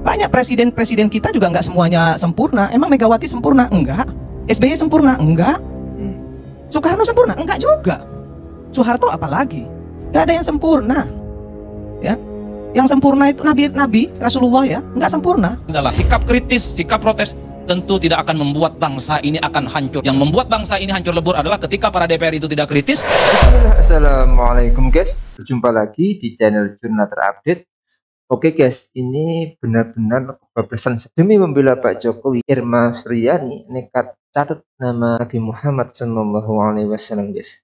Banyak presiden-presiden kita juga nggak semuanya sempurna. Emang Megawati sempurna? Enggak. SBY sempurna? Enggak. Soekarno sempurna? Enggak juga. Soeharto apalagi? Nggak ada yang sempurna. Ya, yang sempurna itu Nabi Rasulullah ya, nggak sempurna. Adalah sikap kritis, sikap protes tentu tidak akan membuat bangsa ini akan hancur. Yang membuat bangsa ini hancur lebur adalah ketika para DPR itu tidak kritis. Assalamualaikum guys, berjumpa lagi di channel Jurnal Terupdate. Oke guys, ini benar-benar kebablasan demi membela Pak Jokowi. Irma Suryani nekat catat nama Nabi Muhammad SAW guys.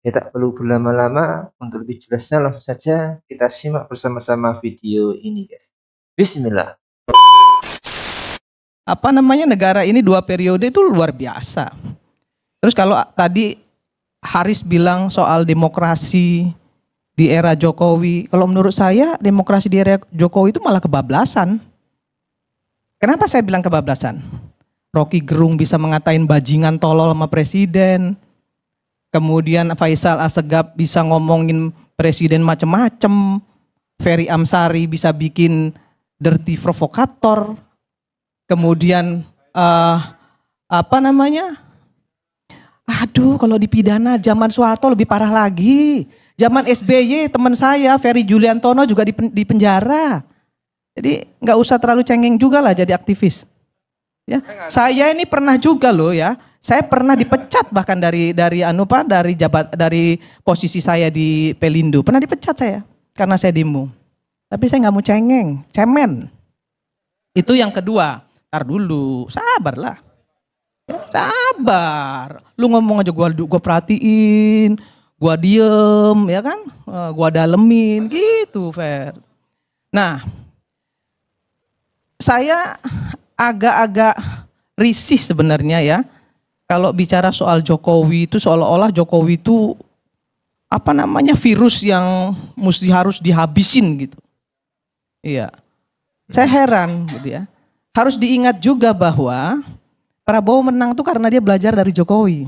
Ya, tak perlu berlama-lama, untuk lebih jelasnya langsung saja kita simak bersama-sama video ini guys. Bismillah. Apa namanya, negara ini 2 periode itu luar biasa. Terus kalau tadi Haris bilang soal demokrasi di era Jokowi, kalau menurut saya demokrasi di era Jokowi itu malah kebablasan. Kenapa saya bilang kebablasan? Rocky Gerung bisa mengatain bajingan tolol sama presiden. Kemudian Faisal Assegaf bisa ngomongin presiden macem-macem. Ferry Amsari bisa bikin dirty provokator. Kemudian aduh, kalau dipidana zaman Soeharto lebih parah lagi. Zaman SBY teman saya Ferry Juliantono juga di penjara. Jadi nggak usah terlalu cengeng juga lah jadi aktivis. Ya, saya ini pernah juga loh ya. Saya pernah dipecat bahkan dari posisi saya di Pelindo. Pernah dipecat saya karena saya demo. Tapi saya nggak mau cengeng, cemen. Itu yang kedua. Ntar dulu, sabarlah. Ya, sabar. Lu ngomong aja gua perhatiin, gua diem, ya kan? Gua dalemin gitu, Fer. Nah, saya agak-agak risih sebenarnya ya. Kalau bicara soal Jokowi itu seolah-olah Jokowi itu virus yang harus dihabisin gitu. Iya. Saya heran gitu ya. Harus diingat juga bahwa Prabowo menang tuh karena dia belajar dari Jokowi.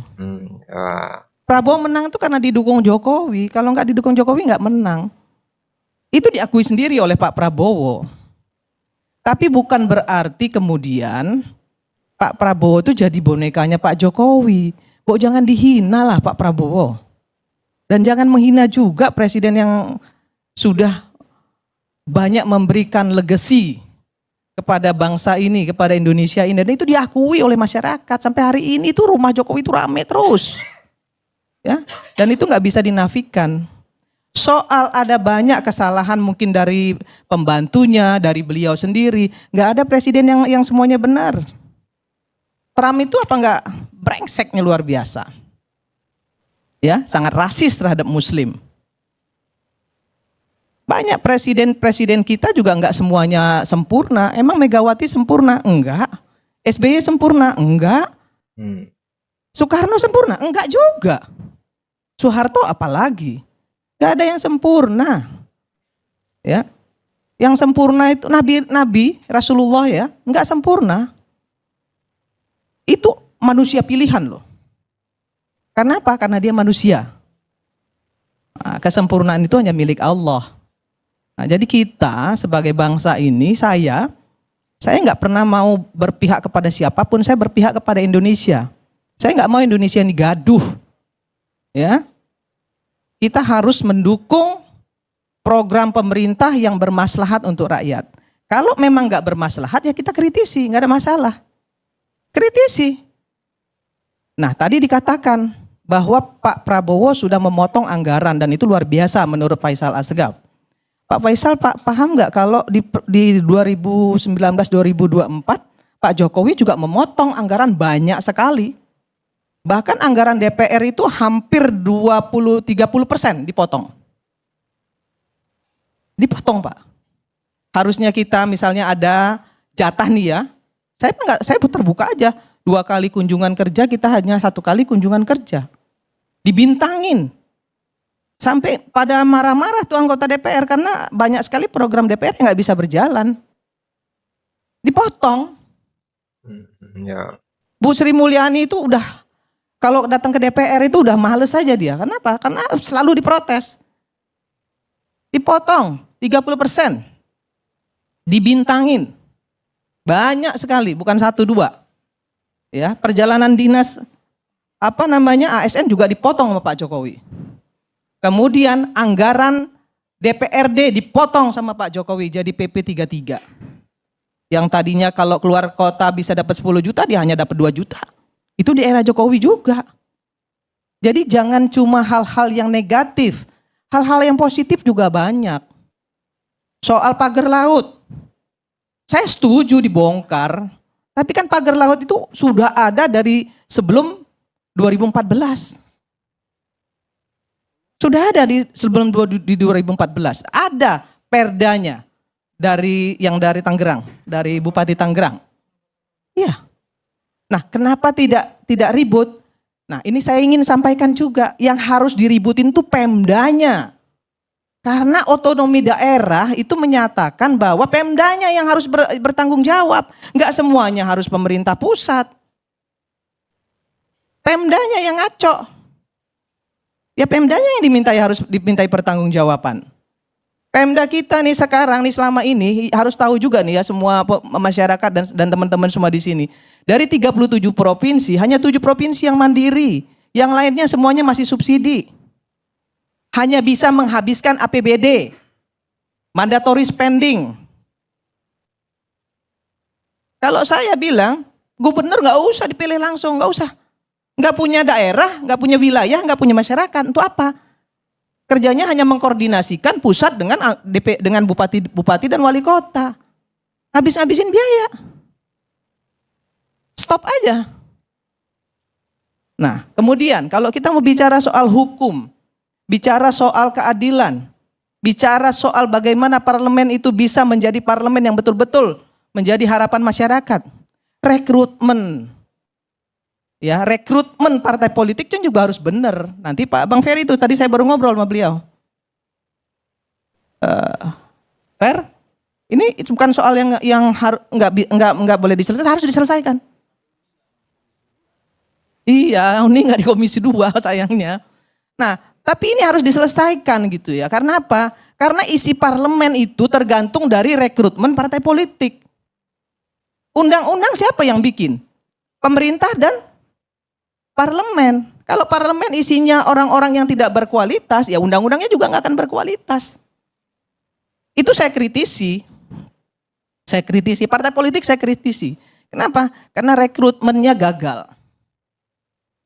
Prabowo menang tuh karena didukung Jokowi. Kalau nggak didukung Jokowi nggak menang. Itu diakui sendiri oleh Pak Prabowo. Tapi bukan berarti kemudian Pak Prabowo itu jadi bonekanya Pak Jokowi. Jangan dihina lah Pak Prabowo. Dan jangan menghina juga presiden yang sudah banyak memberikan legacy kepada bangsa ini, kepada Indonesia ini. Dan itu diakui oleh masyarakat. Sampai hari ini tuh rumah Jokowi itu rame terus. Ya, dan itu nggak bisa dinafikan. Soal ada banyak kesalahan mungkin dari pembantunya, dari beliau sendiri. Nggak ada presiden yang semuanya benar. Trump itu apa nggak brengseknya luar biasa. Ya, sangat rasis terhadap Muslim. Banyak presiden-presiden kita juga nggak semuanya sempurna. Emang Megawati sempurna? Enggak. SBY sempurna? Enggak. Soekarno sempurna? Enggak juga. Soeharto apalagi? Gak ada yang sempurna. Ya. Yang sempurna itu Nabi Rasulullah ya, enggak sempurna. Itu manusia pilihan loh. Karena apa? Karena dia manusia. Nah, kesempurnaan itu hanya milik Allah. Nah, jadi kita sebagai bangsa ini, saya nggak pernah mau berpihak kepada siapapun, saya berpihak kepada Indonesia. Saya nggak mau Indonesia ini gaduh. Ya. Kita harus mendukung program pemerintah yang bermaslahat untuk rakyat. Kalau memang nggak bermaslahat ya kita kritisi, nggak ada masalah. Kritisi. Nah tadi dikatakan bahwa Pak Prabowo sudah memotong anggaran dan itu luar biasa menurut Faisal Assegaf. Pak Faisal, paham nggak kalau di 2019-2024 Pak Jokowi juga memotong anggaran banyak sekali. Bahkan anggaran DPR itu hampir 20-30% dipotong. Dipotong Pak. Harusnya kita misalnya ada jatah nih ya. Saya terbuka aja. 2 kali kunjungan kerja, kita hanya 1 kali kunjungan kerja. Dibintangin. Sampai pada marah-marah tuh anggota DPR karena banyak sekali program DPR yang nggak bisa berjalan. Dipotong. Ya. Bu Sri Mulyani itu udah, kalau datang ke DPR itu udah males saja dia. Kenapa? Karena selalu diprotes. Dipotong 30%. Dibintangin. Banyak sekali, bukan satu dua. Ya, perjalanan dinas ASN juga dipotong sama Pak Jokowi. Kemudian anggaran DPRD dipotong sama Pak Jokowi jadi PP 33. Yang tadinya kalau keluar kota bisa dapat 10 juta, dia hanya dapat 2 juta. Itu di era Jokowi juga. Jadi jangan cuma hal-hal yang negatif, hal-hal yang positif juga banyak. Soal pagar laut, saya setuju dibongkar. Tapi kan pagar laut itu sudah ada dari sebelum 2014. Sudah ada sebelum 2014. Ada perdanya dari Tangerang, dari Bupati Tangerang. Iya. Nah, kenapa tidak ribut? Nah, ini saya ingin sampaikan juga, yang harus diributin tuh Pemdanya. Karena otonomi daerah itu menyatakan bahwa Pemdanya yang harus bertanggung jawab. Enggak semuanya harus pemerintah pusat. Pemdanya yang ngaco. Ya Pemdanya yang dimintai pertanggungjawaban. Pemda kita nih sekarang nih selama ini harus tahu juga nih ya semua masyarakat dan teman-teman semua di sini. Dari 37 provinsi, hanya 7 provinsi yang mandiri. Yang lainnya semuanya masih subsidi. Hanya bisa menghabiskan APBD, mandatory spending. Kalau saya bilang, gubernur nggak usah dipilih langsung, nggak usah. Nggak punya daerah, nggak punya wilayah, nggak punya masyarakat. Untuk apa? Kerjanya hanya mengkoordinasikan pusat dengan bupati dan wali kota. Habis-habisin biaya. Stop aja. Nah, kemudian kalau kita mau bicara soal hukum, bicara soal keadilan, bicara soal bagaimana parlemen itu bisa menjadi parlemen yang betul-betul menjadi harapan masyarakat. Rekrutmen. Ya, rekrutmen partai politik kan juga harus benar. Nanti Pak Bang Ferry itu tadi saya baru ngobrol sama beliau. Fer, ini bukan soal yang nggak boleh diselesaikan, harus diselesaikan. Iya, ini nggak di Komisi 2 sayangnya. Nah, tapi ini harus diselesaikan gitu ya. Karena apa? Karena isi parlemen itu tergantung dari rekrutmen partai politik. Undang-undang siapa yang bikin? Pemerintah dan parlemen. Kalau parlemen isinya orang-orang yang tidak berkualitas, ya undang-undangnya juga nggak akan berkualitas. Itu saya kritisi. Saya kritisi, partai politik saya kritisi. Kenapa? Karena rekrutmennya gagal.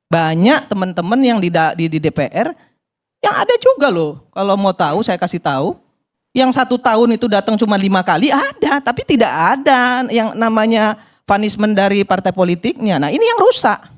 Banyak teman-teman yang di DPR, yang ada juga loh, kalau mau tahu saya kasih tahu. Yang 1 tahun itu datang cuma 5 kali, ada. Tapi tidak ada yang namanya punishment dari partai politiknya. Nah ini yang rusak.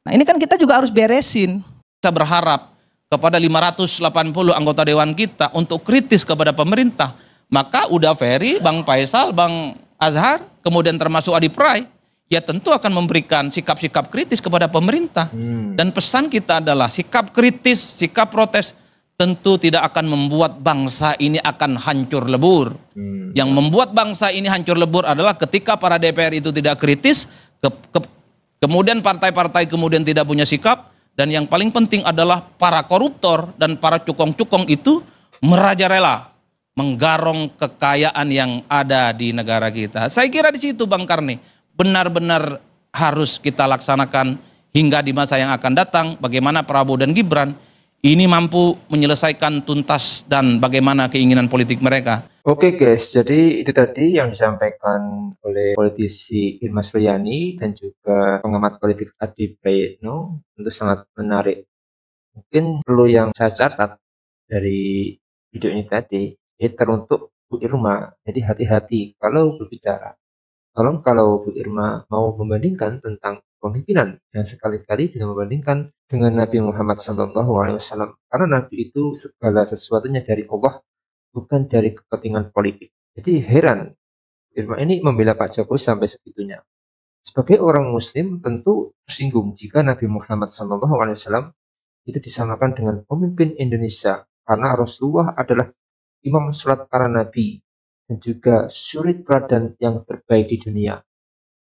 Nah ini kan kita juga harus beresin. Kita berharap kepada 580 anggota dewan kita untuk kritis kepada pemerintah. Maka udah Ferry, Bang Faisal, Bang Azhar, kemudian termasuk Adi Pray, ya tentu akan memberikan sikap-sikap kritis kepada pemerintah. Dan pesan kita adalah sikap kritis, sikap protes tentu tidak akan membuat bangsa ini akan hancur lebur. Yang membuat bangsa ini hancur lebur adalah ketika para DPR itu tidak kritis, kemudian partai-partai kemudian tidak punya sikap, dan yang paling penting adalah para koruptor dan para cukong-cukong itu merajalela menggarong kekayaan yang ada di negara kita. Saya kira di situ Bang Karni benar-benar harus kita laksanakan hingga di masa yang akan datang, bagaimana Prabowo dan Gibran ini mampu menyelesaikan tuntas dan bagaimana keinginan politik mereka. Oke guys, jadi itu tadi yang disampaikan oleh politisi Irma Suryani dan juga pengamat politik Adi Prayitno. Tentu sangat menarik. Mungkin perlu yang saya catat dari video ini tadi, teruntuk Bu Irma. Jadi hati-hati kalau berbicara. Tolong kalau Bu Irma mau membandingkan tentang pemimpinan, dan sekali-kali tidak membandingkan dengan Nabi Muhammad SAW. Karena Nabi itu segala sesuatunya dari Allah, bukan dari kepentingan politik. Jadi heran, Irma ini membela Pak Jokowi sampai segitunya. Sebagai orang Muslim tentu tersinggung jika Nabi Muhammad SAW itu disamakan dengan pemimpin Indonesia, karena Rasulullah adalah imam sholat para nabi dan juga suri teladan yang terbaik di dunia.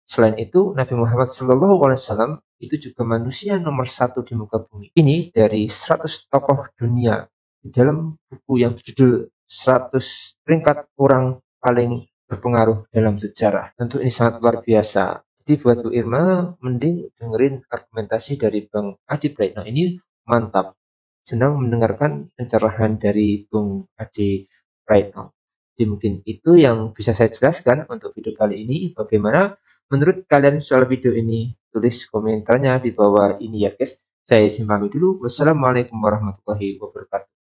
Selain itu, Nabi Muhammad SAW itu juga manusia nomor 1 di muka bumi. Ini dari 100 tokoh dunia di dalam buku yang berjudul 100 peringkat orang paling berpengaruh dalam sejarah. Tentu ini sangat luar biasa. Jadi buat Bu Irma, mending dengerin argumentasi dari Bang Adi Praetno. Ini mantap. Senang mendengarkan pencerahan dari Bung Adi Praetno. Jadi mungkin itu yang bisa saya jelaskan untuk video kali ini. Bagaimana menurut kalian soal video ini? Tulis komentarnya di bawah ini ya guys. Saya izin pamit dulu. Wassalamualaikum warahmatullahi wabarakatuh.